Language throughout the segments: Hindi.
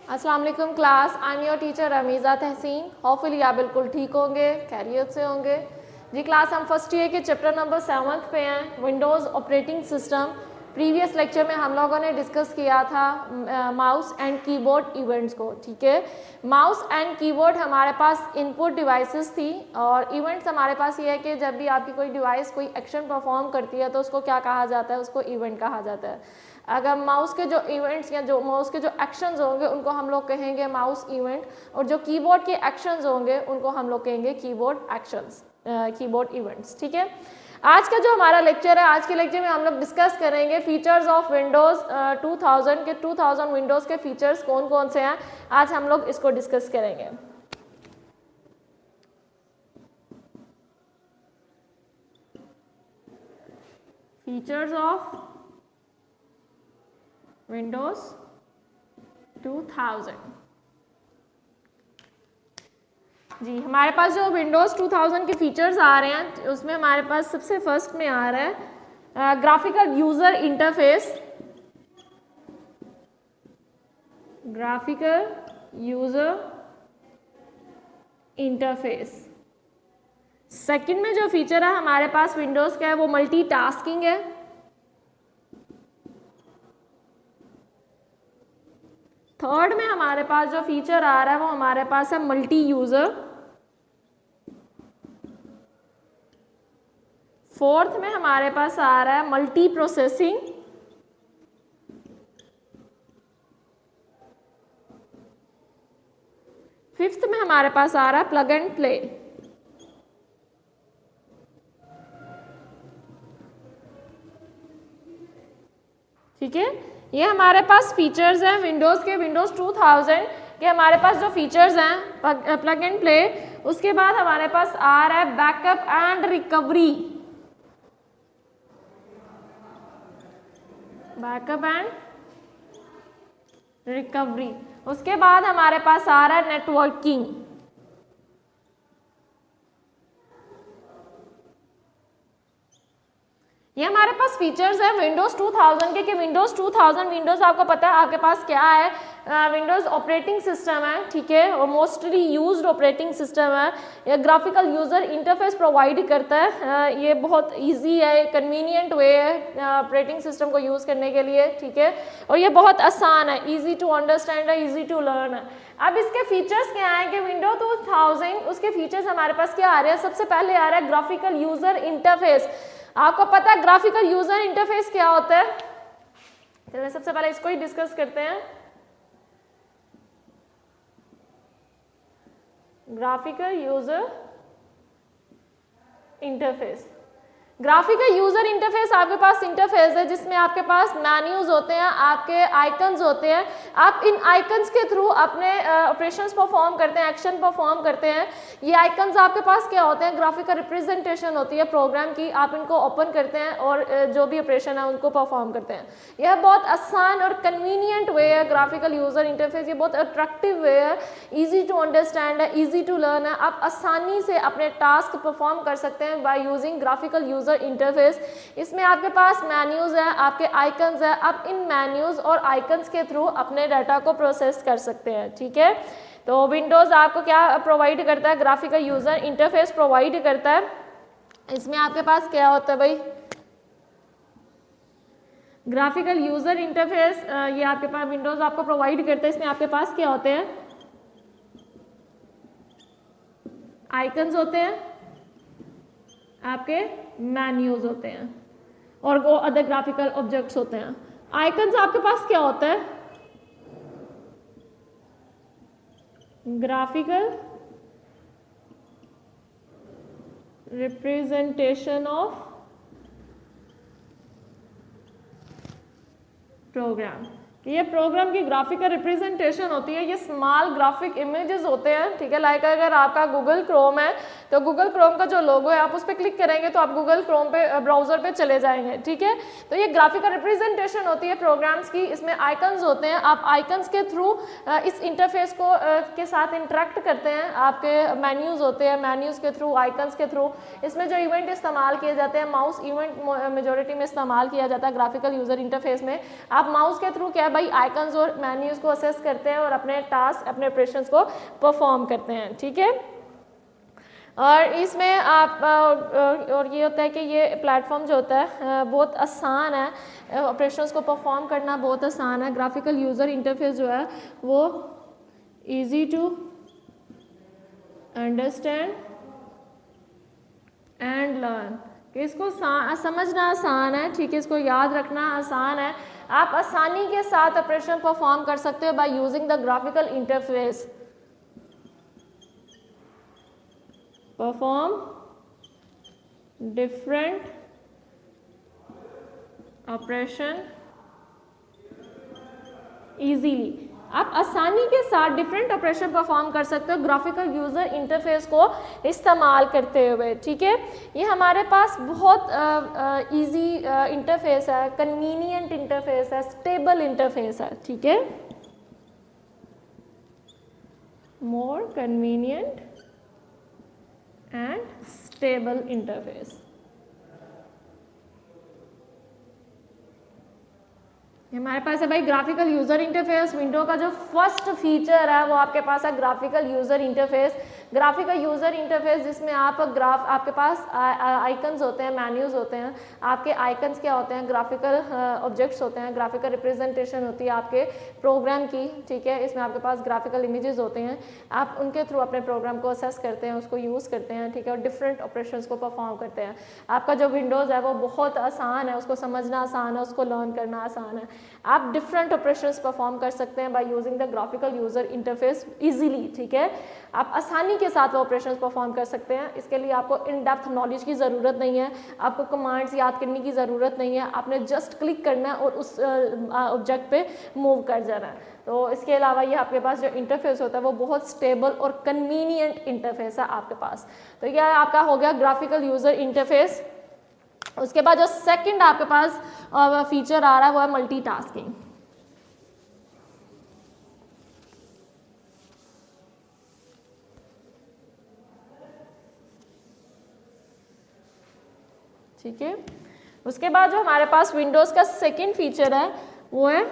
अस्सलाम वालेकुम class, I am your teacher Ramiza Tahseen. Hopefully आप बिल्कुल ठीक होंगे, खैरियत से होंगे। जी क्लास, हम फर्स्ट ईयर के चैप्टर नंबर 7 पे हैं, windows operating system. Previous lecture में हम लोगों ने डिस्कस किया था माउस एंड कीबोर्ड इवेंट्स को। ठीक है, माउस एंड कीबोर्ड हमारे पास इनपुट डिवाइसेस थी और इवेंट्स हमारे पास ये है कि जब भी आपकी कोई डिवाइस कोई एक्शन परफॉर्म करती है तो उसको क्या कहा जाता है, उसको इवेंट कहा जाता है। अगर माउस के जो इवेंट्स या जो माउस के जो एक्शंस होंगे उनको हम लोग कहेंगे माउस इवेंट, और जो कीबोर्ड के एक्शंस होंगे उनको हम लोग कहेंगे कीबोर्ड एक्शंस, कीबोर्ड इवेंट्स। ठीक है, आज का जो हमारा लेक्चर है, आज के लेक्चर में हम लोग डिस्कस करेंगे फीचर्स ऑफ विंडोज़ 2000 के 2000 विंडोज़ के फीचर्स कौन कौन से हैं। आज हम लोग इसको डिस्कस करेंगे। Features of Windows 2000। जी, हमारे पास जो विंडोज 2000 के फीचर्स आ रहे हैं उसमें हमारे पास सबसे फर्स्ट में आ रहा है graphical user interface. Graphical user interface. Second में जो फीचर है हमारे पास विंडोज का है वो मल्टीटास्किंग है। थर्ड में हमारे पास जो फीचर आ रहा है वो हमारे पास है मल्टी यूजर। फोर्थ में हमारे पास आ रहा है मल्टी प्रोसेसिंग। फिफ्थ में हमारे पास आ रहा है प्लग एंड प्ले। ठीक है, ये हमारे पास फीचर्स हैं विंडोज़ के, विंडोज़ 2000 के हमारे पास जो फीचर्स हैं प्लग एंड प्ले। उसके बाद हमारे पास आ रहा है backup and recovery. Backup and recovery. उसके बाद हमारे पास आ रहा है नेटवर्किंग। ये हमारे पास फीचर्स है विंडोज 2000 के। कि विंडोज 2000 विंडोज आपको पता है आपके पास क्या है, विंडोज ऑपरेटिंग सिस्टम है। ठीक है, और मोस्टली यूज्ड ऑपरेटिंग सिस्टम है। ये ग्राफिकल यूजर इंटरफेस प्रोवाइड करता है। ये बहुत इजी है, कन्वीनियंट वे है ऑपरेटिंग सिस्टम को यूज़ करने के लिए। ठीक है, और ये बहुत आसान है, इजी टू अंडरस्टैंड है, इजी टू लर्न है। अब इसके फीचर्स क्या हैं कि विंडो 2000 उसके फीचर्स हमारे पास क्या आ रहे हैं। सबसे पहले आ रहा है ग्राफिकल यूजर इंटरफेस। आपको पता है ग्राफिकल यूजर इंटरफेस क्या होता है? चलिए सबसे पहले इसको ही डिस्कस करते हैं। Graphical user interface. Graphical user interface आपके पास इंटरफेस है जिसमें आपके पास मेन्यूज होते हैं, आपके आइकन्स होते हैं। आप इन आइकन्स के थ्रू अपने ऑपरेशंस परफॉर्म करते हैं, एक्शन परफॉर्म करते हैं। ये आइकन्स आपके पास क्या होते हैं, ग्राफिकल रिप्रेजेंटेशन होती है प्रोग्राम की। आप इनको ओपन करते हैं और जो भी ऑपरेशन है उनको परफॉर्म करते हैं। यह बहुत आसान और कन्वीनियंट वे है ग्राफिकल यूजर इंटरफेस। ये बहुत अट्रैक्टिव वे है, ईजी टू अंडरस्टैंड है, ईजी टू लर्न है। आप आसानी से अपने टास्क परफॉर्म कर सकते हैं by using graphical user interface. इसमें आपके पास मेन्यूज है, आपके आइकन्स है। आप इन मेन्यूज और आइकन्स के थ्रू अपने डाटा को प्रोसेस कर सकते हैं। ठीक है, तो विंडोज आपको क्या प्रोवाइड करता है, ग्राफिकल यूजर इंटरफेस प्रोवाइड करता है। इसमें आपके पास क्या होता है भाई, ग्राफिकल यूजर इंटरफेस ये आपके पास विंडोज आपको प्रोवाइड करता है। इसमें आपके पास क्या होते हैं, आइकन्स होते हैं, आपके मेन्यूज होते हैं और वो अदर ग्राफिकल ऑब्जेक्ट्स होते हैं। आइकन्स आपके पास क्या होता है, ग्राफिकल रिप्रेजेंटेशन ऑफ प्रोग्राम। ये प्रोग्राम की ग्राफिकल रिप्रेजेंटेशन होती है। ये स्मॉल ग्राफिक इमेजेस होते हैं। ठीक है, लाइक अगर आपका गूगल क्रोम है तो गूगल क्रोम का जो लोगो है आप उस पर क्लिक करेंगे तो आप गूगल क्रोम पे ब्राउजर पे चले जाएंगे। ठीक है, तो ये ग्राफिकल रिप्रेजेंटेशन होती है प्रोग्राम्स की। इसमें आइकन्स होते हैं, आप आइकन्स के थ्रू इस इंटरफेस को के साथ इंटरेक्ट करते हैं। आपके मेन्यूज होते हैं, मेन्यूज के थ्रू, आइकन्स के थ्रू। इसमें जो इवेंट इस्तेमाल किए जाते हैं, माउस इवेंट मेजोरिटी में इस्तेमाल किया जाता है ग्राफिकल यूजर इंटरफेस में। आप माउस के थ्रू क्या भाई आइकन्स और मेन्यूज को असेस करते हैं और अपने टास्क अपने ऑपरेशंस को परफॉर्म करते हैं, ठीक है। और इसमें आप और ये होता है कि ये प्लेटफॉर्म जो होता है बहुत आसान है, ऑपरेशंस को परफॉर्म करना बहुत आसान है। ग्राफिकल यूज़र इंटरफेस जो है वो easy to understand and learn, कि इसको समझना आसान है, ठीक है, इसको याद रखना आसान है। आप आसानी के साथ ऑपरेशन परफॉर्म कर सकते हो bye using the graphical interface. Perform different operation easily, आप आसानी के साथ डिफरेंट ऑपरेशन परफॉर्म कर सकते हो ग्राफिकल यूज़र इंटरफेस को इस्तेमाल करते हुए, ठीक है। ये हमारे पास बहुत इजी इंटरफेस है, कन्वीनियंट इंटरफेस है, स्टेबल इंटरफेस है, ठीक है, more convenient and stable interface. हमारे पास है भाई ग्राफिकल यूज़र इंटरफेस। विंडो का जो फर्स्ट फीचर है वो आपके पास है graphical user interface. Graphical user interface जिसमें आपके पास आइकन्स होते हैं, मेन्यूज़ होते हैं। आपके आइकन्स क्या होते हैं? ग्राफिकल ऑब्जेक्ट्स होते हैं, ग्राफिकल रिप्रेजेंटेशन होती है आपके प्रोग्राम की, ठीक है। इसमें आपके पास ग्राफिकल इमेजेस होते हैं, आप उनके थ्रू अपने प्रोग्राम को असेस करते हैं, उसको यूज़ करते हैं, ठीक है, और डिफरेंट ऑपरेशंस को परफॉर्म करते हैं। आपका जो विंडोज़ है वो बहुत आसान है, उसको समझना आसान है, उसको लर्न करना आसान है। आप डिफरेंट ऑपरेशंस परफॉर्म कर सकते हैं bye using the graphical user interface easily, ठीक है। आप आसानी के साथ वो ऑपरेशंस परफॉर्म कर सकते हैं। इसके लिए आपको इन डेप्थ नॉलेज की ज़रूरत नहीं है, आपको कमांड्स याद करने की ज़रूरत नहीं है, आपने जस्ट क्लिक करना है और उस ऑब्जेक्ट पे मूव कर जाना है। तो इसके अलावा ये आपके पास जो इंटरफेस होता है वो बहुत स्टेबल और कन्वीनियंट इंटरफेस है आपके पास। तो यह आपका हो गया ग्राफिकल यूज़र इंटरफेस। उसके बाद जो सेकंड आपके पास फीचर आ रहा है वो है मल्टीटास्किंग। ठीक है, उसके बाद जो हमारे पास विंडोज का सेकंड फीचर है वो है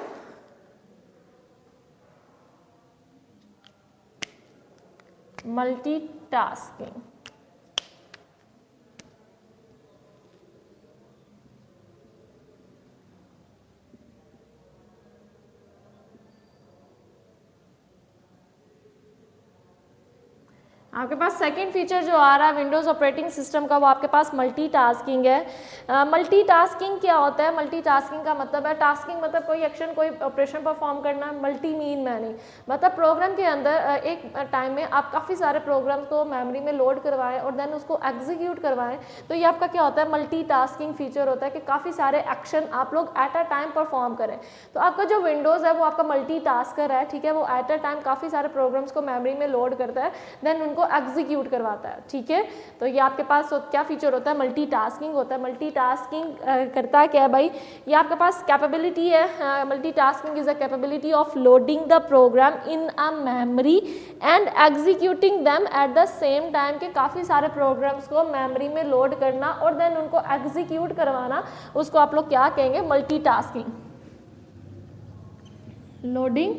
मल्टीटास्किंग। आपके पास सेकंड फीचर जो आ रहा है विंडोज़ ऑपरेटिंग सिस्टम का वो आपके पास मल्टीटास्किंग है। मल्टीटास्किंग क्या होता है? मल्टीटास्किंग का मतलब है, टास्किंग मतलब कोई एक्शन कोई ऑपरेशन परफॉर्म करना, मल्टी मीन मैनी मतलब प्रोग्राम के अंदर एक टाइम में आप काफ़ी सारे प्रोग्राम्स को मेमोरी में लोड करवाएं और देन उसको एग्जीक्यूट करवाएं। तो ये आपका क्या होता है? मल्टीटास्किंग फीचर होता है कि काफ़ी सारे एक्शन आप लोग एट अ टाइम परफॉर्म करें। तो आपका जो विंडोज़ है वो आपका मल्टीटास्कर है, ठीक है, वो एट अ टाइम काफ़ी सारे प्रोग्राम्स को मेमोरी में लोड करता है, देन उनको एग्जीक्यूट करवाता है, ठीक है। तो ये आपके पास क्या फीचर होता है? मल्टीटास्किंग होता है। मल्टीटास्किंग करता क्या है भाई? ये आपके पास कैपेबिलिटी है। Multitasking is a capability of loading the program in a memory and executing them at the same time, के काफ़ी सारे प्रोग्राम्स को मेमोरी में लोड करना और देन उनको एग्जीक्यूट करवाना, उसको आप लोग क्या कहेंगे? Multitasking. Loading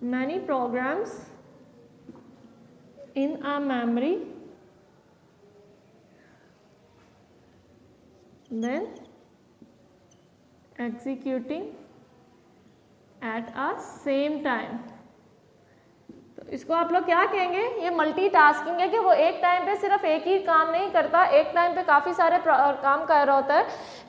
many programs in a memory, then executing at a same time। तो इसको आप लोग क्या कहेंगे? ये मल्टीटास्किंग है कि वो एक टाइम पे सिर्फ एक ही काम नहीं करता, एक टाइम पे काफ़ी सारे काम कर रहा होता है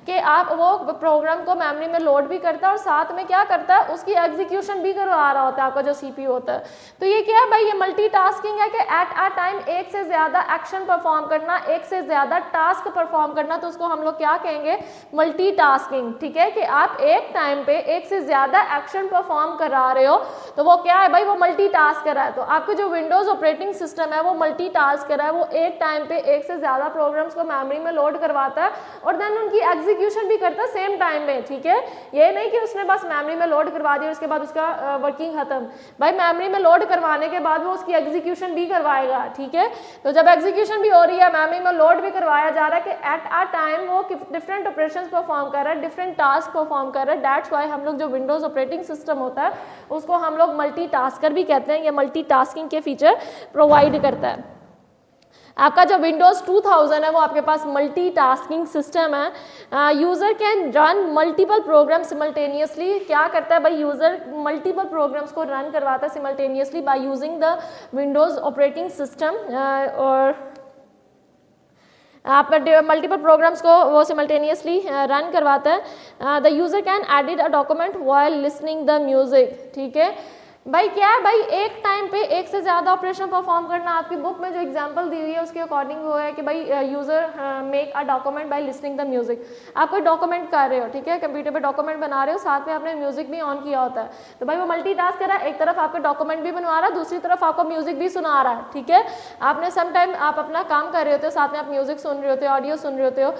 कि आप वो प्रोग्राम को मेमोरी में लोड भी करता है और साथ में क्या करता है? उसकी एग्जीक्यूशन भी करवा रहा होता है आपका जो सीपीयू होता है। तो ये क्या है भाई? ये मल्टीटास्किंग है कि एट अ टाइम एक से ज़्यादा एक्शन परफॉर्म करना, एक से ज़्यादा टास्क परफॉर्म करना, तो उसको हम लोग क्या कहेंगे? मल्टीटास्किंग, ठीक है, कि आप एक टाइम पे एक से ज़्यादा एक्शन परफॉर्म करा रहे हो, तो वो क्या है भाई? वो मल्टीटास्कर रहा है, तो आपके जो विंडोज़ ऑपरेटिंग सिस्टम है वो मल्टीटास्क कर रहा है, वो एक टाइम पे एक से ज़्यादा प्रोग्राम्स को मेमोरी में लोड करवाता है और देन उनकी एग्जीक्यूशन भी करता है सेम टाइम में, ठीक है। ये नहीं कि उसने बस मेमोरी में लोड करवा दिया उसके बाद उसका वर्किंग खत्म, भाई मेमोरी में लोड करवाने के बाद वो उसकी एग्जीक्यूशन भी करवाएगा, ठीक है। तो जब एग्जीक्यूशन भी हो रही है, मेमोरी में लोड भी करवाया जा रहा है कि एट अ टाइम वो डिफरेंट ऑपरेशंस परफॉर्म कर रहा है, डिफरेंट टास्क परफॉर्म कर रहा है, दैट्स वाई हम लोग जो विंडोज़ ऑपरेटिंग सिस्टम होता है उसको हम लोग मल्टीटास्कर भी कहते हैं। ये मल्टीटास्किंग के फीचर प्रोवाइड करता है। आपका जो विंडोज़ 2000 है वो आपके पास मल्टीटास्किंग सिस्टम है। User can run multiple program simultaneously. क्या करता है भाई, यूज़र मल्टीपल प्रोग्राम्स को रन करवाता है simultaneously by using the Windows operating system. और आप मल्टीपल प्रोग्राम्स को वो सिमल्टेनियसली रन करवाता है। The user can edit a document while listening the music, ठीक है। भाई क्या है भाई, एक टाइम पे एक से ज़्यादा ऑपरेशन परफॉर्म करना। आपकी बुक में जो एग्जांपल दी हुई है उसके अकॉर्डिंग वो है कि भाई user make a document by listening the music. आप कोई डॉक्यूमेंट कर रहे हो, ठीक है, कंप्यूटर पे डॉक्यूमेंट बना रहे हो, साथ में आपने म्यूज़िक भी ऑन किया होता है, तो भाई वो मल्टीटास्क कर रहा है, एक तरफ आपका डॉक्यूमेंट भी बनवा रहा है, दूसरी तरफ आपको म्यूज़िक भी सुना रहा है, ठीक है। आपने समटाइम आप अपना काम कर रहे होते हो, साथ में आप म्यूज़िक सुन रहे होते हो, ऑडियो सुन रहे होते हो,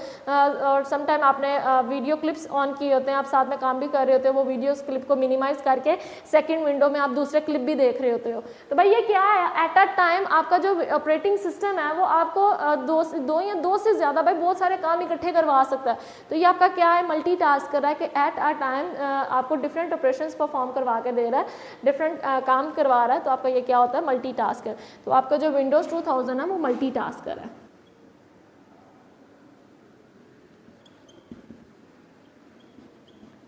और समटाइम आपने वीडियो क्लिप्स ऑन किए होते हैं, आप साथ में काम भी कर रहे होते हो, वो वीडियो क्लिप को मिनिमाइज़ करके सेकेंड विंडो में आप दूसरे क्लिप भी देख रहे होते हो। तो भाई ये क्या है, एट अ टाइम आपका जो ऑपरेटिंग सिस्टम है वो आपको दो से ज़्यादा भाई बहुत सारे काम इकट्ठे करवा सकता है। तो ये आपका क्या है, मल्टीटास्क कर रहा है कि एट अ टाइम आपको डिफरेंट ऑपरेशंस परफॉर्म करवा के दे रहा है, डिफरेंट काम करवा रहा है। तो आपका ये क्या होता है, मल्टीटास्कर। तो आपका जो विंडोज़ 2000 है वो मल्टीटास्कर है।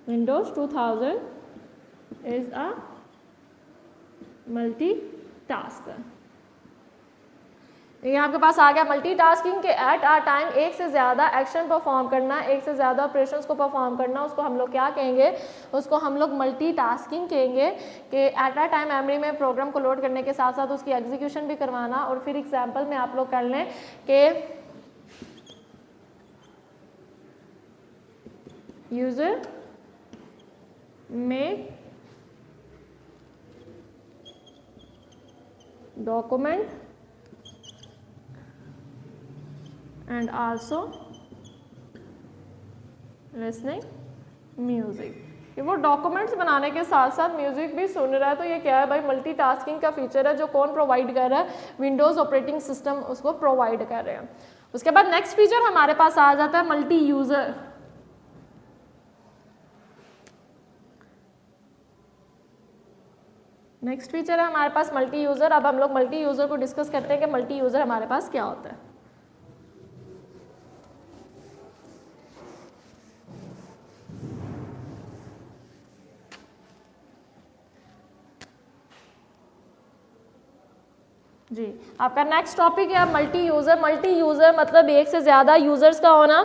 Windows 2000 is a multitasker. ये आपके पास आ गया मल्टीटास्किंग के एट आ टाइम एक से ज़्यादा एक्शन परफॉर्म करना, एक से ज़्यादा ऑपरेशंस को परफॉर्म करना, उसको हम लोग क्या कहेंगे, उसको हम लोग multitasking कहेंगे। कि एट आ टाइम मेमोरी में प्रोग्राम को लोड करने के साथ साथ उसकी एग्जीक्यूशन भी करवाना। और फिर एग्जांपल में आप लोग कर लें कि यूज़र में document and also listening music। कि वो डॉक्यूमेंट्स बनाने के साथ साथ म्यूजिक भी सुन रहा है। तो ये क्या है भाई, मल्टीटास्किंग का फीचर है जो कौन प्रोवाइड कर रहा है, विंडोज़ ऑपरेटिंग सिस्टम उसको प्रोवाइड कर रहे हैं। उसके बाद नेक्स्ट फीचर हमारे पास आ जाता है मल्टी यूज़र। नेक्स्ट फीचर है हमारे पास मल्टी यूज़र। अब हम लोग मल्टी यूज़र को डिस्कस करते हैं कि मल्टी यूज़र हमारे पास क्या होता है। जी, आपका नेक्स्ट टॉपिक है मल्टी यूज़र। मल्टी यूज़र मतलब एक से ज़्यादा यूज़र्स का होना।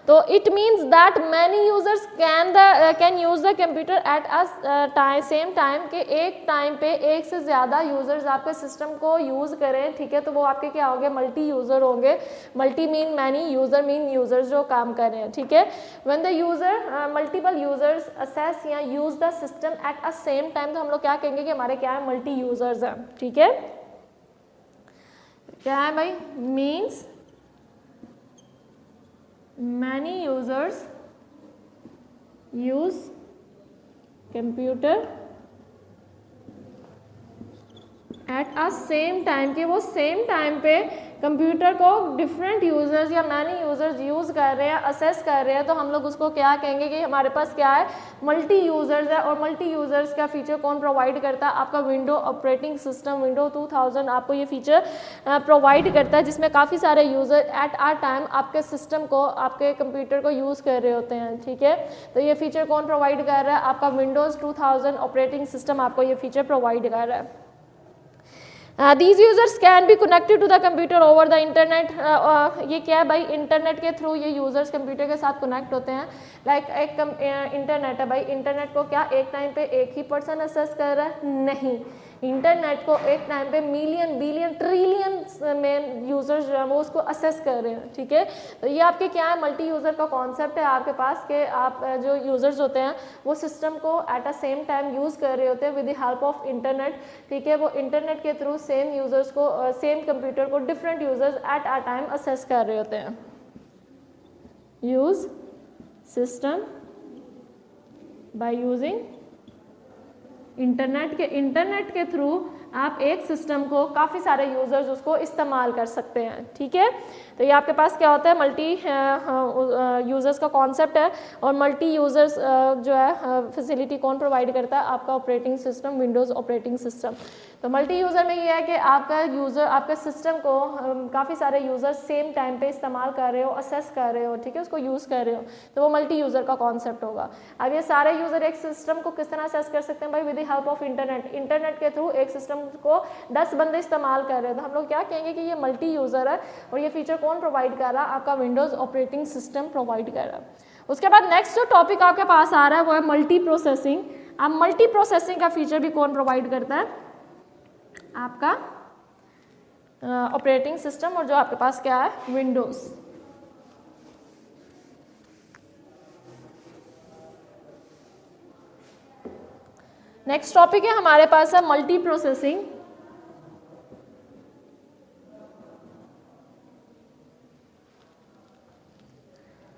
तो it means that many users can use the computer eight a same time, के एक टाइम पे एक से ज़्यादा यूज़र्स आपके सिस्टम को यूज़ करें, ठीक है। तो वो आपके क्या होंगे, मल्टी यूज़र होंगे। Multi mean many, user mean users जो काम कर रहे हैं, ठीक है। When the user multiple users access या use the system at a same time, तो हम लोग क्या कहेंगे कि हमारे क्या है, मल्टी यूज़र्स हैं, ठीक है। क्या है भाई, means many users use computer eight a same time, कि वो सेम टाइम पे कंप्यूटर को डिफरेंट यूज़र्स या मैनी यूज़र्स यूज़ कर रहे हैं, असेस कर रहे हैं। तो हम लोग उसको क्या कहेंगे कि हमारे पास क्या है, मल्टी यूज़र्स है। और मल्टी यूज़र्स का फीचर कौन प्रोवाइड करता है, आपका विंडो ऑपरेटिंग सिस्टम विंडो 2000 आपको ये फीचर प्रोवाइड करता है, जिसमें काफ़ी सारे यूज़र एट आ टाइम आपके सिस्टम को, आपके कंप्यूटर को यूज़ कर रहे होते हैं, ठीक है। तो ये फीचर कौन प्रोवाइड कर रहा है, आपका विंडोज़ 2000 ऑपरेटिंग सिस्टम आपको ये फीचर प्रोवाइड कर रहा है। These users can be connected to the computer over the internet। ये क्या है भाई, इंटरनेट के थ्रू ये यूज़र्स कंप्यूटर के साथ कनेक्ट होते हैं। लाइक एक इंटरनेट है भाई, इंटरनेट को क्या एक टाइम पे एक ही पर्सन एक्सेस कर रहा है, नहीं, इंटरनेट को एक टाइम पे मिलियन बिलियन ट्रिलियन में यूज़र्स जो है वो उसको असेस कर रहे हैं, ठीक है। तो ये आपके क्या है, मल्टी यूज़र का कॉन्सेप्ट है आपके पास कि आप जो यूज़र्स होते हैं वो सिस्टम को eight a same time use कर रहे होते हैं with the help of internet, ठीक है। वो इंटरनेट के थ्रू सेम यूज़र्स को सेम कंप्यूटर को different users at a time assess कर रहे होते हैं। Use system by using internet के थ्रू आप एक सिस्टम को काफ़ी सारे यूज़र्स उसको इस्तेमाल कर सकते हैं, ठीक है। तो ये आपके पास क्या होता है, मल्टी यूज़र्स का कॉन्सेप्ट है। और मल्टी यूज़र्स जो है फैसिलिटी कौन प्रोवाइड करता है, आपका operating system, Windows operating system. तो मल्टी यूज़र में ये है कि आपका सिस्टम को काफ़ी सारे यूज़र सेम टाइम पे इस्तेमाल कर रहे हो, असेस कर रहे हो, ठीक है, उसको यूज़ कर रहे हो, तो वो मल्टी यूज़र का कॉन्सेप्ट होगा। अब ये सारे यूज़र एक सिस्टम को किस तरह असेस कर सकते हैं भाई, with the help of internet के थ्रू एक सिस्टम को 10 बंदे इस्तेमाल कर रहे हैं, तो हम लोग क्या कहेंगे कि ये मल्टी यूज़र है। और ये फीचर कौन प्रोवाइड कर रहा है, आपका विंडोज़ ऑपरेटिंग सिस्टम प्रोवाइड कर रहा है। उसके बाद नेक्स्ट जो टॉपिक आपके पास आ रहा है वो है मल्टी प्रोसेसिंग। अब मल्टी प्रोसेसिंग का फीचर भी कौन प्रोवाइड करता है, आपका ऑपरेटिंग सिस्टम, और जो आपके पास क्या है, विंडोज़। नेक्स्ट टॉपिक है हमारे पास है मल्टी प्रोसेसिंग।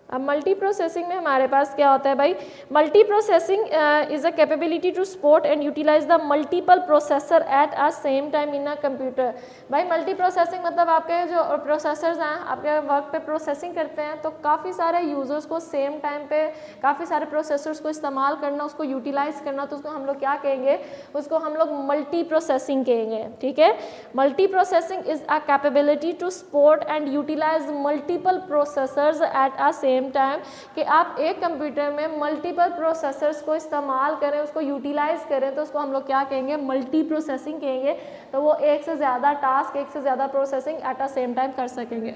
अब मल्टी प्रोसेसिंग में हमारे पास क्या होता है भाई, multi processing is a capability to support and utilise the multiple processor at a same time in a computer. भाई मल्टी प्रोसेसिंग मतलब आपके जो प्रोसेसर्स हैं आपके वर्क पे प्रोसेसिंग करते हैं, तो काफ़ी सारे यूज़र्स को सेम टाइम पे काफ़ी सारे प्रोसेसर्स को इस्तेमाल करना, उसको यूटिलाइज करना, तो उसको हम लोग क्या कहेंगे, उसको हम लोग मल्टी प्रोसेसिंग कहेंगे, ठीक है। Multi processing is a capability to support and utilise multiple processors at a same time, कि आप एक कंप्यूटर में मल्टीपल प्रोसेसर्स को इस्तेमाल करें, उसको यूटिलाइज करें, तो उसको हम लोग क्या कहेंगे, मल्टी प्रोसेसिंग कहेंगे। तो वो एक से ज़्यादा टास्क, एक से ज़्यादा processing at a same time कर सकेंगे।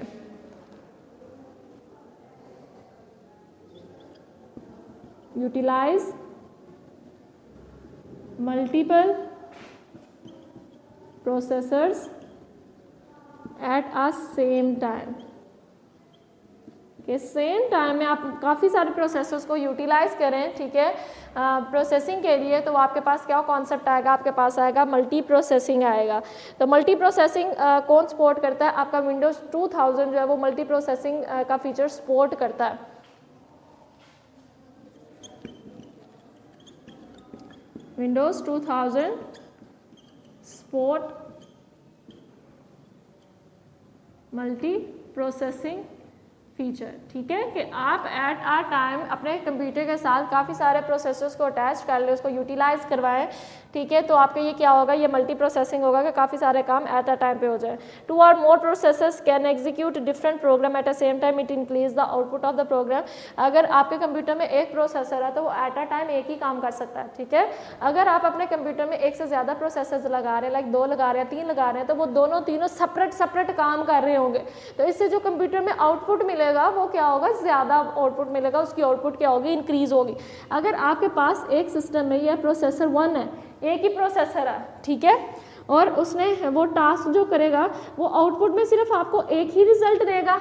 Utilise multiple processors at a same time, कि सेम टाइम में आप काफ़ी सारे प्रोसेसर्स को यूटिलाइज करें, ठीक है, प्रोसेसिंग के लिए। तो आपके पास क्या कॉन्सेप्ट आएगा, आपके पास आएगा मल्टी प्रोसेसिंग आएगा। तो मल्टी प्रोसेसिंग कौन सपोर्ट करता है, आपका विंडोज़ 2000 जो है वो मल्टी प्रोसेसिंग का फीचर सपोर्ट करता है। Windows 2000 support multi processing feature, ठीक है, कि आप एट आ टाइम अपने कंप्यूटर के साथ काफ़ी सारे प्रोसेसर्स को अटैच कर लें, उसको यूटिलाइज करवाएं, ठीक है। तो आपके ये क्या होगा, ये मल्टी प्रोसेसिंग होगा कि काफ़ी सारे काम एट अ टाइम पे हो जाए। 2 और more processors can execute different program at a same time, it increase the output of the program. अगर आपके कंप्यूटर में एक प्रोसेसर है तो वो एट अ टाइम एक ही काम कर सकता है, ठीक है। अगर आप अपने कंप्यूटर में एक से ज़्यादा प्रोसेसर्स लगा रहे हैं, लाइक 2 लगा रहे हैं, 3 लगा रहे हैं, तो वो दोनों तीनों सेपरेट काम कर रहे होंगे, तो इससे जो कंप्यूटर में आउटपुट मिलेगा वो क्या होगा, ज़्यादा आउटपुट मिलेगा, उसकी आउटपुट क्या होगी, इंक्रीज होगी। अगर आपके पास एक सिस्टम में यह प्रोसेसर 1 है, एक ही प्रोसेसर है, ठीक है, और उसने वो टास्क जो करेगा वो आउटपुट में सिर्फ आपको एक ही रिजल्ट देगा।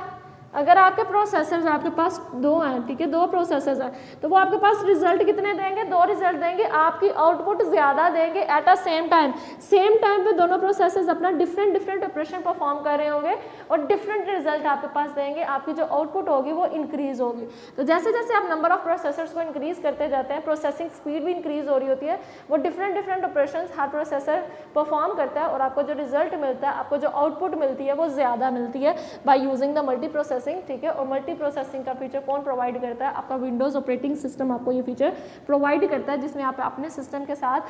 अगर आपके प्रोसेसर्स आपके पास 2 हैं, ठीक है, 2 प्रोसेसर्स हैं, तो वो आपके पास रिजल्ट कितने देंगे, 2 रिजल्ट देंगे, आपकी आउटपुट ज़्यादा देंगे एट अ सेम टाइम पे दोनों प्रोसेसर्स अपना डिफरेंट ऑपरेशन परफॉर्म कर रहे होंगे और डिफरेंट रिजल्ट आपके पास देंगे, आपकी जो आउटपुट होगी वो इंक्रीज होगी। तो जैसे जैसे आप नंबर ऑफ प्रोसेसर्स को इंक्रीज करते जाते हैं, प्रोसेसिंग स्पीड भी इंक्रीज हो रही होती है, वो डिफरेंट ऑपरेशन हर प्रोसेसर परफॉर्म करता है और आपको जो रिजल्ट मिलता है, आपको जो आउटपुट मिलती है वो ज़्यादा मिलती है bye using the multi processing, ठीक है। और मल्टी प्रोसेसिंग का फीचर कौन प्रोवाइड करता है, आपका विंडोज़ ऑपरेटिंग सिस्टम आपको ये फीचर प्रोवाइड करता है, जिसमें आप अपने सिस्टम के साथ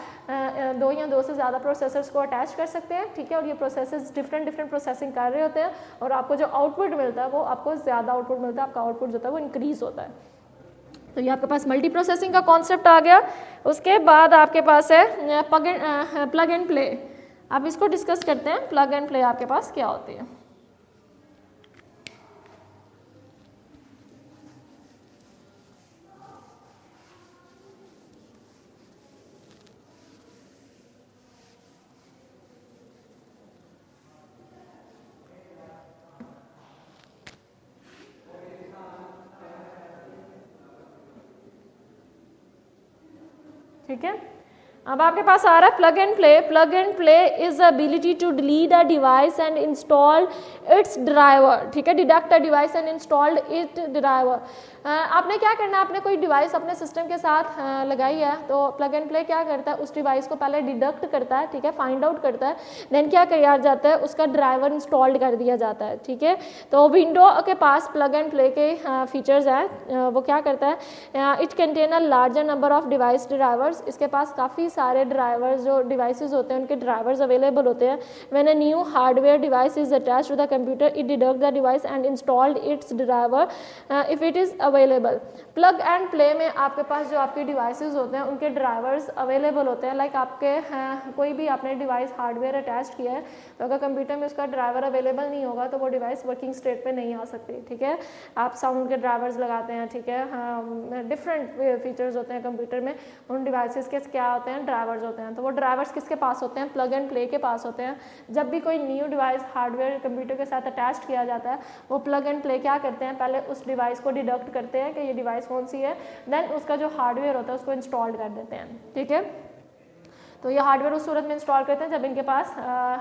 2 या 2 से ज़्यादा प्रोसेसर्स को अटैच कर सकते हैं, ठीक है। और ये प्रोसेसर्स डिफरेंट प्रोसेसिंग कर रहे होते हैं और आपको जो आउटपुट मिलता है वो आपको ज़्यादा आउटपुट मिलता है, आपका आउटपुट जो होता है वो इंक्रीज होता है। तो ये आपके पास मल्टी प्रोसेसिंग का कॉन्सेप्ट आ गया। उसके बाद आपके पास है प्लग एंड प्ले। आप इसको डिस्कस करते हैं, प्लग एंड प्ले आपके पास क्या होती है। ठीक है। अब आपके पास आ रहा है plug and play. Plug and play is the ability to delete a device and install its driver, ठीक है, detect a device and installed it driver. आपने क्या करना है, आपने कोई डिवाइस अपने सिस्टम के साथ लगाई है, तो प्लग एंड प्ले क्या करता है, उस डिवाइस को पहले डिडक्ट करता है, ठीक है, फाइंड आउट करता है, देन क्या किया जाता है, उसका ड्राइवर इंस्टॉल्ड कर दिया जाता है, ठीक है। तो विंडो के पास प्लग एंड प्ले के फीचर्स हैं, वो क्या करता है, it contain a larger number of device drivers, इसके पास काफ़ी सारे ड्राइवर्स जो डिवाइसेस होते हैं उनके ड्राइवर्स अवेलेबल होते हैं। When a new hardware device is attached to the computer it detect the device and installed its driver if it is available. Plug and play में आपके पास जो आपके डिवाइसेस होते हैं उनके ड्राइवर्स अवेलेबल होते हैं। लाइक आपके कोई भी आपने डिवाइस हार्डवेयर अटैच किया है, तो अगर कंप्यूटर में उसका ड्राइवर अवेलेबल नहीं होगा तो वो डिवाइस वर्किंग स्टेट पे नहीं आ सकती, ठीक है। आप साउंड के ड्राइवर्स लगाते हैं, ठीक है, डिफरेंट फीचर्स होते हैं कंप्यूटर में, उन डिवाइसेस के क्या होते हैं, ड्राइवर्स होते हैं। तो वो ड्राइवर्स किसके पास होते हैं, प्लग एंड प्ले के पास होते हैं। जब भी कोई न्यू डिवाइस हार्डवेयर कंप्यूटर के साथ अटैच किया जाता है, वो प्लग एंड प्ले क्या करते हैं, पहले उस डिवाइस को डिडक्ट करते हैं कि ये डिवाइस कौन सी है, देन उसका जो हार्डवेयर होता है उसको इंस्टॉल कर देते हैं, ठीक है। तो ये हार्डवेयर उस सूरत में इंस्टॉल करते हैं जब इनके पास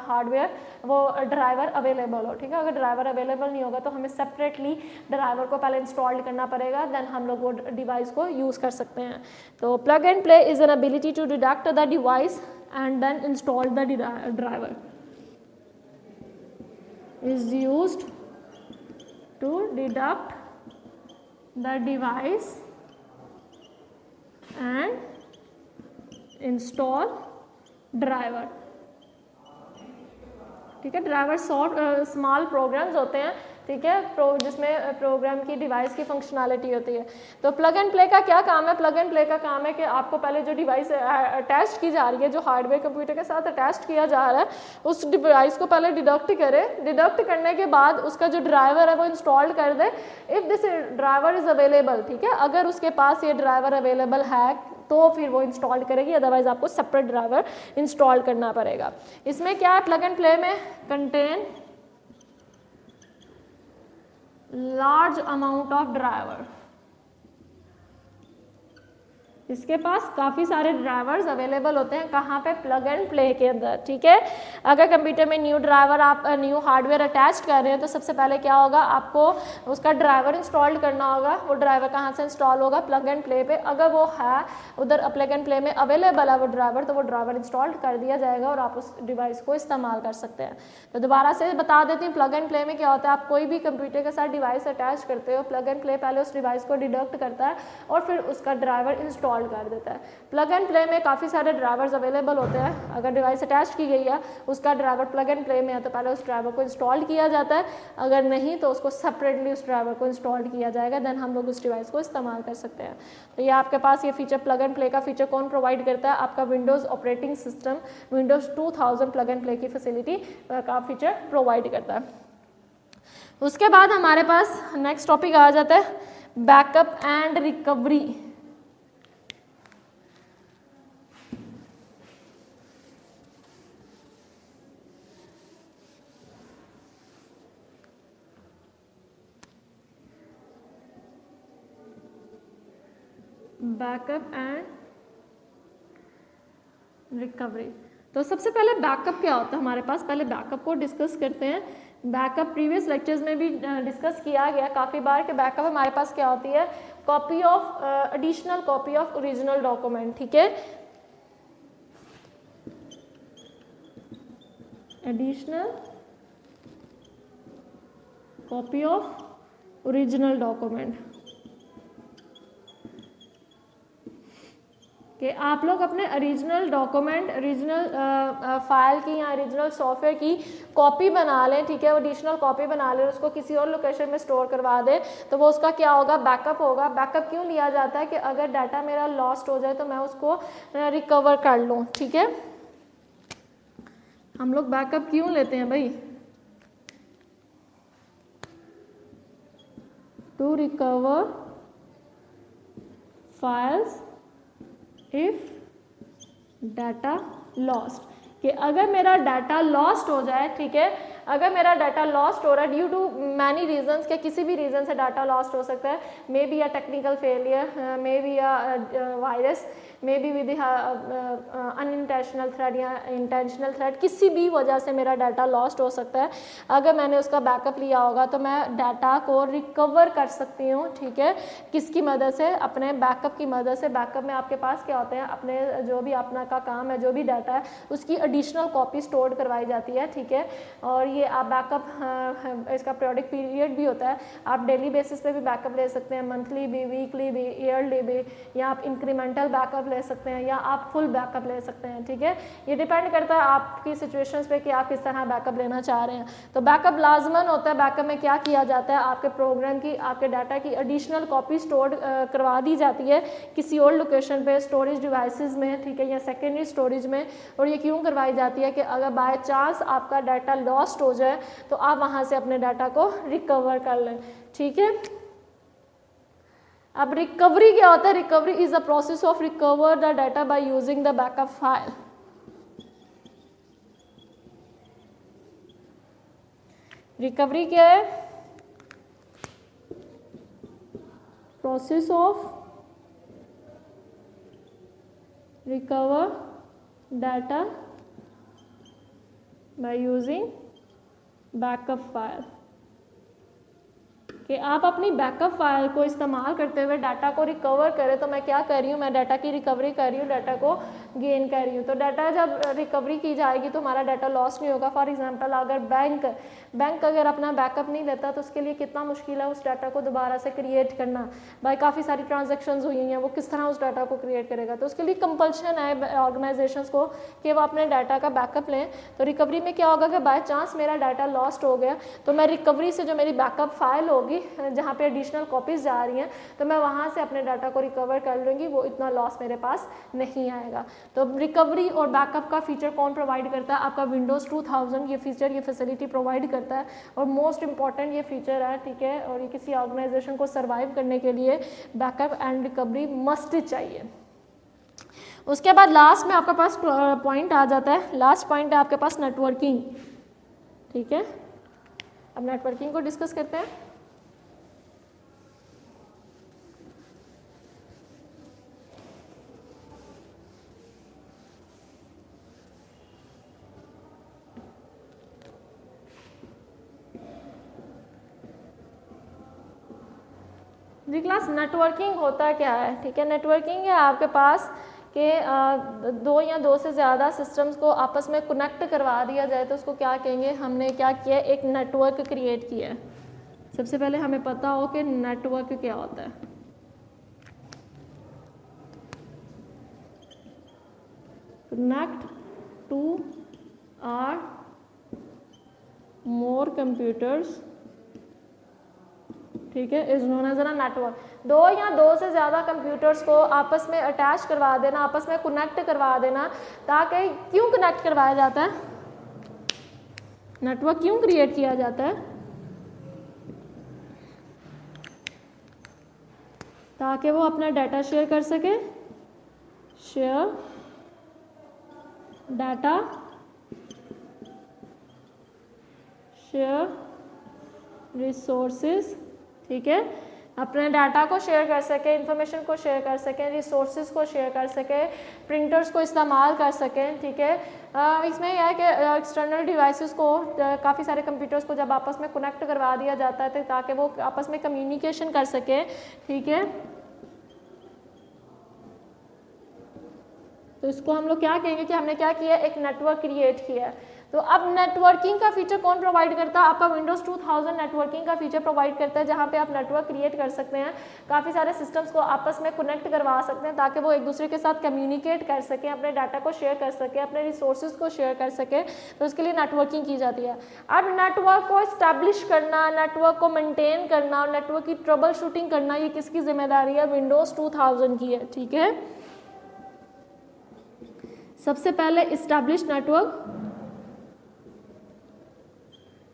हार्डवेयर वो ड्राइवर अवेलेबल हो, ठीक है। अगर ड्राइवर अवेलेबल नहीं होगा तो हमें सेपरेटली ड्राइवर को पहले इंस्टॉल करना पड़ेगा, देन हम लोग वो डिवाइस को यूज़ कर सकते हैं। तो plug and play is an ability to detect the device and then install the driver, is used to detect the device and install driver, ठीक है। ड्राइवर स्मॉल प्रोग्राम्स होते हैं, ठीक है, जिसमें प्रोग्राम की डिवाइस की फंक्शनैलिटी होती है। तो प्लग एंड प्ले का क्या काम है, प्लग एंड प्ले का काम है कि आपको पहले जो डिवाइस अटैच की जा रही है, जो हार्डवेयर कंप्यूटर के साथ अटैच किया जा रहा है, उस डिवाइस को पहले डिडक्ट करे, डिडक्ट करने के बाद उसका जो ड्राइवर है वो इंस्टॉल कर दे, if this driver is available, ठीक है। अगर उसके पास ये ड्राइवर अवेलेबल है तो फिर वो इंस्टॉल करेगी, अदरवाइज आपको सेपरेट ड्राइवर इंस्टॉल करना पड़ेगा। इसमें क्या है, प्लग एंड प्ले में contain large amount of driver, इसके पास काफ़ी सारे ड्राइवर्स अवेलेबल होते हैं, कहाँ पे, प्लग एंड प्ले के अंदर, ठीक है। अगर कंप्यूटर में न्यू ड्राइवर आप न्यू हार्डवेयर अटैच कर रहे हैं तो सबसे पहले क्या होगा, आपको उसका ड्राइवर इंस्टॉल करना होगा। वो ड्राइवर कहाँ से इंस्टॉल होगा, प्लग एंड प्ले पे। अगर वो है उधर प्लग एंड प्ले में अवेलेबल है वो ड्राइवर, तो वो ड्राइवर इंस्टॉल कर दिया जाएगा और आप उस डिवाइस को इस्तेमाल कर सकते हैं। तो दोबारा से बता देती हूँ, प्लग एंड प्ले में क्या होता है, आप कोई भी कंप्यूटर के साथ डिवाइस अटैच करते हो, प्लग एंड प्ले पहले उस डिवाइस को डिडक्ट करता है और फिर उसका ड्राइवर इंस्टॉल कर देता है। प्लग एंड प्ले में काफ़ी सारे ड्राइवर्स अवेलेबल होते हैं। अगर डिवाइस अटैच की गई है, उसका ड्राइवर प्लग एंड प्ले में है, तो पहले उस ड्राइवर को इंस्टॉल किया जाता है, अगर नहीं तो उसको सेपरेटली उस ड्राइवर को इंस्टॉल किया जाएगा, देन हम लोग उस डिवाइस को इस्तेमाल कर सकते हैं। तो ये आपके पास ये फीचर, प्लग एंड प्ले का फीचर कौन प्रोवाइड करता है, आपका Windows operating system Windows 2000 plug and play की फैसिलिटी का फीचर प्रोवाइड करता है। उसके बाद हमारे पास नेक्स्ट टॉपिक आ जाता है backup and recovery. Backup and recovery. तो सबसे पहले बैकअप क्या होता है हमारे पास, पहले बैकअप को डिस्कस करते हैं। बैकअप प्रीवियस लेक्चर्स में भी डिस्कस किया गया काफ़ी बार कि बैकअप हमारे पास क्या होती है, copy of additional copy of original document, ठीक है, additional copy of original document, कि आप लोग अपने ओरिजिनल डॉक्यूमेंट, ओरिजिनल फाइल की या ओरिजिनल सॉफ्टवेयर की कॉपी बना लें, ठीक है, ओरिजिनल कॉपी बना लें, उसको किसी और लोकेशन में स्टोर करवा दें, तो वो उसका क्या होगा, बैकअप होगा। बैकअप क्यों लिया जाता है कि अगर डाटा मेरा लॉस्ट हो जाए तो मैं उसको रिकवर कर लूँ, ठीक है। हम लोग बैकअप क्यों लेते हैं भाई, to recover files if data lost, कि अगर मेरा डाटा लॉस्ट हो जाए, ठीक है, अगर मेरा डाटा लॉस्ट हो रहा है ड्यू टू मैनी रीजंस, के किसी भी रीज़न से डाटा लॉस्ट हो सकता है, may be a technical failure, may be a virus, may be with unintentional thread या इंटेंशनल थ्रेड, किसी भी वजह से मेरा डाटा लॉस्ट हो सकता है। अगर मैंने उसका बैकअप लिया होगा तो मैं डाटा को रिकवर कर सकती हूँ, ठीक है, किसकी मदद से, अपने बैकअप की मदद से। बैकअप में आपके पास क्या होते हैं, अपने जो भी अपना का काम है, जो भी डाटा है उसकी एडिशनल कॉपी स्टोर करवाई जाती है, ठीक है। और ये आप बैकअप इसका पीरियडिक पीरियड भी होता है, आप डेली बेसिस पे भी बैकअप ले सकते हैं, मंथली भी, वीकली भी, ईयरली भी, या आप इंक्रीमेंटल बैकअप ले सकते हैं या आप फुल बैकअप ले सकते हैं, ठीक है। ये डिपेंड करता है आपकी सिचुएशंस पे कि आप किस तरह बैकअप लेना चाह रहे हैं। तो बैकअप लाजमन होता है। बैकअप में क्या किया जाता है, आपके प्रोग्राम की, आपके डाटा की एडिशनल कॉपी स्टोर करवा दी जाती है किसी और लोकेशन पे, स्टोरेज डिवाइसेस में, ठीक है, या सेकेंडरी स्टोरेज में। और ये क्यों करवाई जाती है कि अगर बाय चांस आपका डाटा लॉस्ट हो जाए तो आप वहाँ से अपने डाटा को रिकवर कर लें, ठीक है। अब रिकवरी क्या होता है, recovery is the process of recover the data bye using the backup file. Recovery क्या है, process of recover data by using backup file, कि आप अपनी बैकअप फाइल को इस्तेमाल करते हुए डाटा को रिकवर करें। तो मैं क्या कर रही हूँ, मैं डाटा की रिकवरी कर रही हूँ, डाटा को गेन कर रही हूँ। तो डाटा जब रिकवरी की जाएगी तो हमारा डाटा लॉस नहीं होगा। फॉर एग्जांपल अगर बैंक अगर अपना बैकअप नहीं लेता तो उसके लिए कितना मुश्किल है उस डाटा को दोबारा से क्रिएट करना। भाई काफ़ी सारी ट्रांजेक्शन्स हुई हैं, वो किस तरह उस डाटा को क्रिएट करेगा। तो उसके लिए कंपल्शन है ऑर्गेनाइजेशंस को कि वो अपने डाटा का बैकअप लें। तो रिकवरी में क्या होगा कि बाय चांस मेरा डाटा लॉस्ट हो गया तो मैं रिकवरी से जो मेरी बैकअप फाइल होगी जहाँ पे एडिशनल कॉपीज़ जा रही हैं तो मैं वहाँ से अपने डाटा को रिकवर कर लूँगी, वो इतना लॉस मेरे पास नहीं आएगा। तो रिकवरी और बैकअप का फीचर कौन प्रोवाइड करता है, आपका विंडोज़ 2000 ये फीचर, ये फैसिलिटी प्रोवाइड करता है और मोस्ट इंपॉर्टेंट ये फीचर है, ठीक है। और ये किसी ऑर्गेनाइजेशन को सर्वाइव करने के लिए बैकअप एंड रिकवरी मस्ट चाहिए। उसके बाद लास्ट में आपके पास पॉइंट आ जाता है, लास्ट पॉइंट है आपके पास नेटवर्किंग, ठीक है। अब नेटवर्किंग को डिस्कस करते हैं। जी क्लास, नेटवर्किंग होता क्या है, ठीक है। नेटवर्किंग है आपके पास कि दो या दो से ज़्यादा सिस्टम्स को आपस में कनेक्ट करवा दिया जाए तो उसको क्या कहेंगे। हमने क्या किया, एक नेटवर्क क्रिएट किया है। सबसे पहले हमें पता हो कि नेटवर्क क्या होता है। Connect two or more computers, ठीक है, is known as a network. दो या दो से ज़्यादा कंप्यूटर्स को आपस में अटैच करवा देना, आपस में कनेक्ट करवा देना। ताकि क्यों कनेक्ट करवाया जाता है, नेटवर्क क्यों क्रिएट किया जाता है, ताकि वो अपना डाटा शेयर कर सके, शेयर डाटा, शेयर रिसोर्सेज, ठीक है, अपने डाटा को शेयर कर सके, इंफॉर्मेशन को शेयर कर सकें, रिसोर्सेज को शेयर कर सके, प्रिंटर्स को इस्तेमाल कर सकें, ठीक है। इसमें यह है कि एक्सटर्नल डिवाइसेस को, काफ़ी सारे कंप्यूटर्स को जब आपस में कनेक्ट करवा दिया जाता है ताकि वो आपस में कम्युनिकेशन कर सके, ठीक है। तो इसको हम लोग क्या कहेंगे कि हमने क्या किया, एक नेटवर्क क्रिएट किया है। तो अब नेटवर्किंग का फीचर कौन प्रोवाइड करता है, आपका विंडोज़ 2000 नेटवर्किंग का फीचर प्रोवाइड करता है, जहां पे आप नेटवर्क क्रिएट कर सकते हैं, काफ़ी सारे सिस्टम्स को आपस में कनेक्ट करवा सकते हैं ताकि वो एक दूसरे के साथ कम्युनिकेट कर सकें, अपने डाटा को शेयर कर सकें, अपने रिसोर्सेज को शेयर कर सकें। तो उसके लिए नेटवर्किंग की जाती है। अब नेटवर्क को इस्टेब्लिश करना, नेटवर्क को मेनटेन करना और नेटवर्क की ट्रबल शूटिंग करना, ये किसकी जिम्मेदारी है, विंडोज़ 2000 की है, ठीक है। सबसे पहले इस्टेब्लिश नेटवर्क।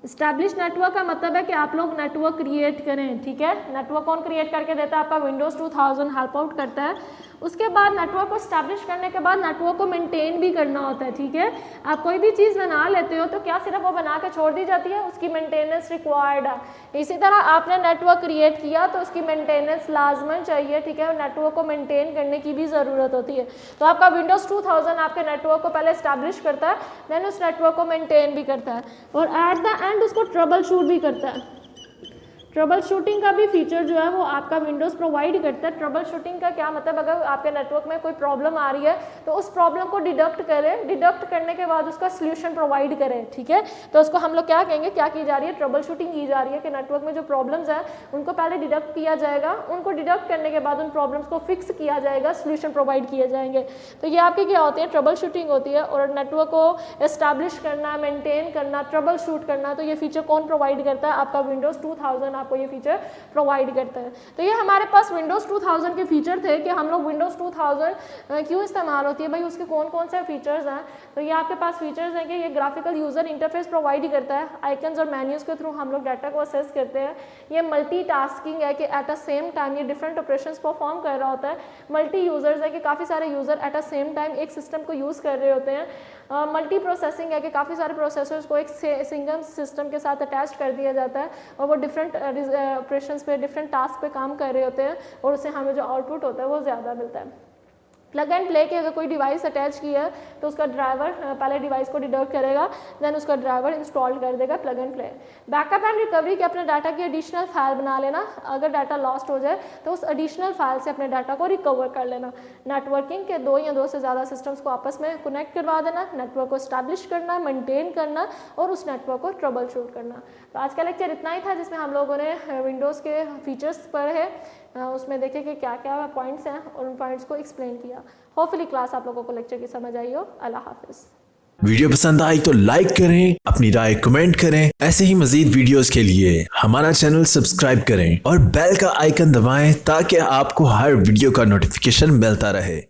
इस्टेब्लिश नेटवर्क का मतलब है कि आप लोग नेटवर्क क्रिएट करें, ठीक है। नेटवर्क कौन क्रिएट करके देता है, आपका विंडोज़ 2000 हेल्प आउट करता है। उसके बाद नेटवर्क को स्टैब्लिश करने के बाद नेटवर्क को मेंटेन भी करना होता है, ठीक है। आप कोई भी चीज़ बना लेते हो तो क्या सिर्फ वो बना के छोड़ दी जाती है, उसकी मेंटेनेंस रिक्वायर्ड है। इसी तरह आपने नेटवर्क क्रिएट किया तो उसकी मेंटेनेंस लाजमन चाहिए, ठीक है। नेटवर्क को मेंटेन करने की भी ज़रूरत होती है। तो आपका विंडोज़ 2000 आपके नेटवर्क को पहले स्टैब्लिश करता है, देन उस नेटवर्क को मेंटेन भी करता है और एट द एंड उसको ट्रबल शूट भी करता है। ट्रबल शूटिंग का भी फीचर जो है वो आपका विंडोज़ प्रोवाइड करता है। ट्रबल शूटिंग का क्या मतलब, अगर आपके नेटवर्क में कोई प्रॉब्लम आ रही है तो उस प्रॉब्लम को डिडक्ट करें, डिडक्ट करने के बाद उसका सोल्यूशन प्रोवाइड करें, ठीक है। तो उसको हम लोग क्या कहेंगे, क्या की जा रही है, ट्रबल शूटिंग की जा रही है कि नेटवर्क में जो प्रॉब्लम्स हैं उनको पहले डिडक्ट किया जाएगा, उनको डिडक्ट करने के बाद उन प्रॉब्लम्स को फिक्स किया जाएगा, सोल्यूशन प्रोवाइड किए जाएंगे। तो ये आपकी क्या होती है, ट्रबल शूटिंग होती है। और नेटवर्क को एस्टैब्लिश करना, मेंटेन करना, ट्रबल शूट करना, तो ये फीचर कौन प्रोवाइड करता है, आपका विंडोज़ 2000 आपको ये फीचर प्रोवाइड करता है। तो ये हमारे पास विंडोज़ 2000 के फीचर थे कि हम लोग विंडोज़ 2000 क्यों इस्तेमाल होती है भाई, उसके कौन कौन से फीचर्स हैं। तो ये आपके पास फीचर्स हैं कि ये ग्राफिकल यूज़र इंटरफेस प्रोवाइड करता है, आइकन्स और मेन्यूज़ के थ्रू हम लोग डाटा को असेस करते हैं। ये मल्टीटास्किंग है कि एट अ सेम टाइम ये डिफरेंट ऑपरेशंस परफॉर्म कर रहा होता है। मल्टी यूज़र्स है कि काफ़ी सारे user eight a same time एक सिस्टम को यूज़ कर रहे होते हैं। मल्टी प्रोसेसिंग है कि काफ़ी सारे प्रोसेसर्स को एक सिंगल सिस्टम के साथ अटैच कर दिया जाता है और वो डिफरेंट ऑपरेशंस पे, डिफरेंट टास्क पे काम कर रहे होते हैं और उससे हमें जो आउटपुट होता है वो ज़्यादा मिलता है। प्लग एंड प्ले के अगर कोई डिवाइस अटैच किया है तो उसका ड्राइवर पहले डिवाइस को डिडक्ट करेगा, देन उसका ड्राइवर इंस्टॉल कर देगा plug and play. Backup and recovery के अपने डाटा की एडिशनल फाइल बना लेना, अगर डाटा लॉस्ट हो जाए तो उस एडिशनल फाइल से अपने डाटा को रिकवर कर लेना। नेटवर्किंग के 2 या 2 से ज़्यादा सिस्टम्स को आपस में कनेक्ट करवा देना, नेटवर्क को स्टैब्लिश करना, मेंटेन करना और उस नेटवर्क को ट्रबल शूट करना। तो आज का लेक्चर इतना ही था जिसमें हम लोगों ने विंडोज़ के फीचर्स पढ़े, उसमें देखे कि क्या क्या पॉइंट्स हैं और उन पॉइंट्स को एक्सप्लेन किया। होपफुली क्लास आप लोगों को लेक्चर की समझ आई हो। अल्लाह हाफिज़। वीडियो पसंद आई तो लाइक करें, अपनी राय कमेंट करें। ऐसे ही मजीद वीडियोस के लिए हमारा चैनल सब्सक्राइब करें और बेल का आइकन दबाएं ताकि आपको हर वीडियो का नोटिफिकेशन मिलता रहे।